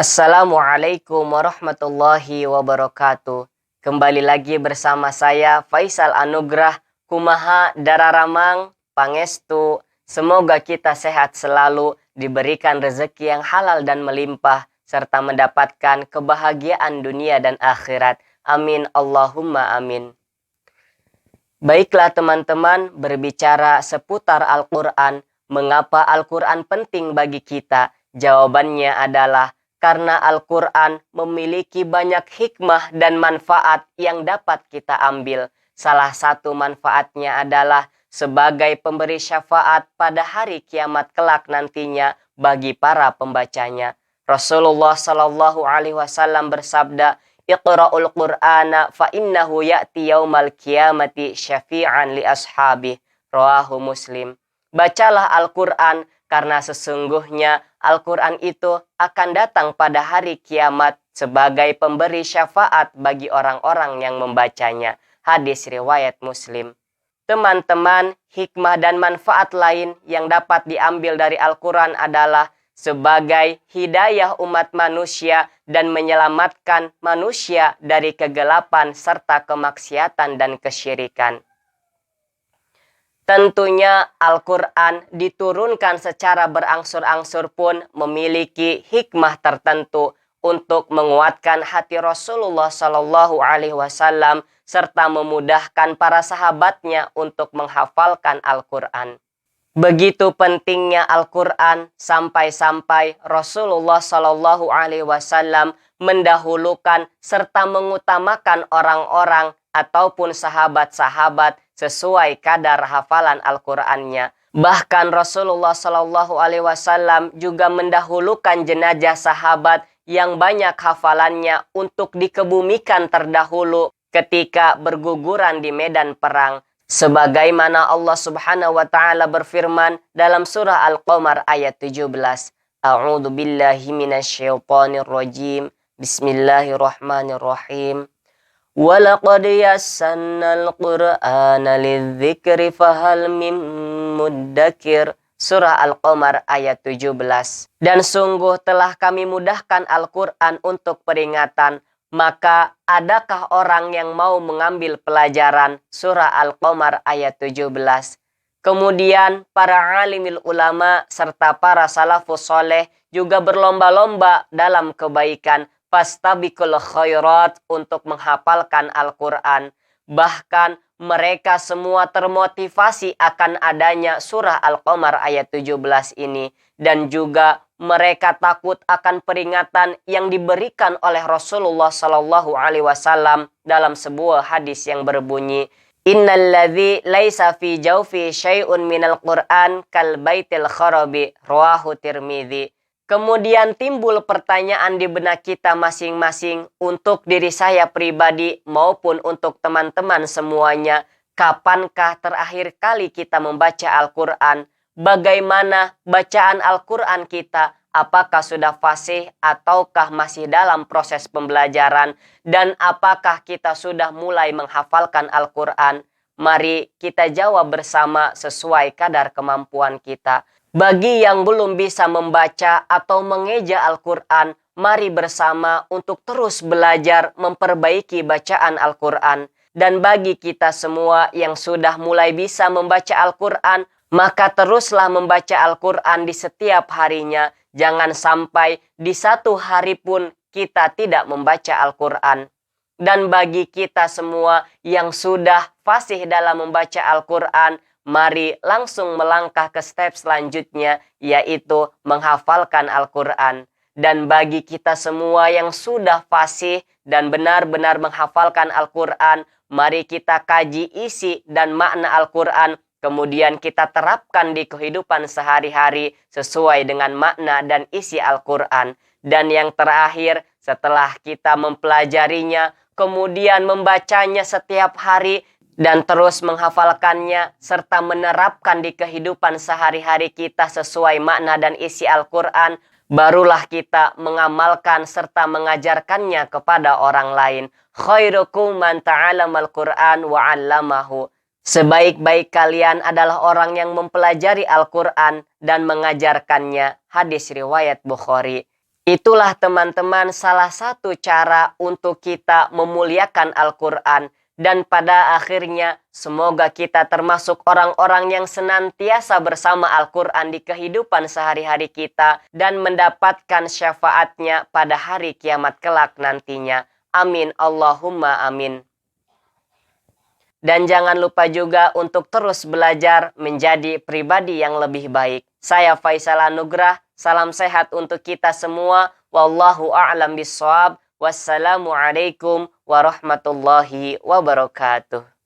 Assalamualaikum warahmatullahi wabarakatuh. Kembali lagi bersama saya Faisal Anugrah, kumaha dararamang pangestu. Semoga kita sehat selalu, diberikan rezeki yang halal dan melimpah, serta mendapatkan kebahagiaan dunia dan akhirat. Amin Allahumma amin. Baiklah teman-teman, berbicara seputar Al-Quran. Mengapa Al-Quran penting bagi kita? Jawabannya adalah karena Al-Quran memiliki banyak hikmah dan manfaat yang dapat kita ambil. Salah satu manfaatnya adalah sebagai pemberi syafaat pada hari kiamat kelak nantinya bagi para pembacanya. Rasulullah Shallallahu Alaihi Wasallam bersabda, Iqra'ul Qur'ana fa innahu ya'ti yaumal qiyamati syafi'an li ashabih. Rawahu Muslim. Bacalah Al-Quran karena sesungguhnya Al-Quran itu akan datang pada hari kiamat sebagai pemberi syafaat bagi orang-orang yang membacanya. Hadis riwayat Muslim. Teman-teman, hikmah dan manfaat lain yang dapat diambil dari Al-Quran adalah sebagai hidayah umat manusia dan menyelamatkan manusia dari kegelapan serta kemaksiatan dan kesyirikan. Tentunya Al-Quran diturunkan secara berangsur-angsur pun memiliki hikmah tertentu untuk menguatkan hati Rasulullah Shallallahu Alaihi Wasallam serta memudahkan para sahabatnya untuk menghafalkan Al-Quran. Begitu pentingnya Al-Quran sampai-sampai Rasulullah Shallallahu Alaihi Wasallam mendahulukan serta mengutamakan orang-orang ataupun sahabat-sahabat sesuai kadar hafalan Al-Qurannya. Bahkan Rasulullah Shallallahu Alaihi Wasallam juga mendahulukan jenazah sahabat yang banyak hafalannya untuk dikebumikan terdahulu ketika berguguran di medan perang. Sebagaimana Allah Subhanahu wa taala berfirman dalam surah Al-Qamar ayat 17. A'udzu billahi minasyaitonir rajim. Bismillahirrahmanirrahim. Wa laqad yassannal Qur'ana lidzikri fahal mim muddakir. Surah Al-Qamar ayat 17. Dan sungguh telah kami mudahkan Al-Quran untuk peringatan. Maka adakah orang yang mau mengambil pelajaran? Surah Al-Qamar ayat 17. Kemudian para alimil ulama serta para salafus soleh juga berlomba-lomba dalam kebaikan. Fastabiqul khairat untuk menghafalkan Al-Quran. Bahkan mereka semua termotivasi akan adanya surah Al-Qamar ayat 17 ini. Dan juga mereka takut akan peringatan yang diberikan oleh Rasulullah Sallallahu Alaihi Wasallam dalam sebuah hadis yang berbunyi, Innalladzi laisa fi jawfi syai'un minal Qur'an kal baitil kharabi. Rawahu Tirmidzi. Kemudian timbul pertanyaan di benak kita masing-masing untuk diri saya pribadi maupun untuk teman-teman semuanya. Kapankah terakhir kali kita membaca Al-Quran? Bagaimana bacaan Al-Quran kita? Apakah sudah fasih ataukah masih dalam proses pembelajaran? Dan apakah kita sudah mulai menghafalkan Al-Quran? Mari kita jawab bersama sesuai kadar kemampuan kita. Bagi yang belum bisa membaca atau mengeja Al-Quran, mari bersama untuk terus belajar memperbaiki bacaan Al-Quran. Dan bagi kita semua yang sudah mulai bisa membaca Al-Quran, maka teruslah membaca Al-Quran di setiap harinya. Jangan sampai di satu hari pun kita tidak membaca Al-Quran. Dan bagi kita semua yang sudah fasih dalam membaca Al-Quran, mari langsung melangkah ke step selanjutnya, yaitu menghafalkan Al-Quran. Dan bagi kita semua yang sudah fasih dan benar-benar menghafalkan Al-Quran, mari kita kaji isi dan makna Al-Quran, kemudian kita terapkan di kehidupan sehari-hari sesuai dengan makna dan isi Al-Quran. Dan yang terakhir, setelah kita mempelajarinya, kemudian membacanya setiap hari, dan terus menghafalkannya serta menerapkan di kehidupan sehari-hari kita sesuai makna dan isi Al-Quran, barulah kita mengamalkan serta mengajarkannya kepada orang lain. Khairukum man ta'alamal Qur'an wa 'allamahu. Sebaik-baik kalian adalah orang yang mempelajari Al-Quran dan mengajarkannya. Hadis riwayat Bukhari. Itulah teman-teman salah satu cara untuk kita memuliakan Al-Quran. Dan pada akhirnya semoga kita termasuk orang-orang yang senantiasa bersama Al-Quran di kehidupan sehari-hari kita. Dan mendapatkan syafaatnya pada hari kiamat kelak nantinya. Amin Allahumma amin. Dan jangan lupa juga untuk terus belajar menjadi pribadi yang lebih baik. Saya Faisal Anugrah, salam sehat untuk kita semua. Wallahu a'lam bishawab. Wassalamualaikum warahmatullahi wabarakatuh.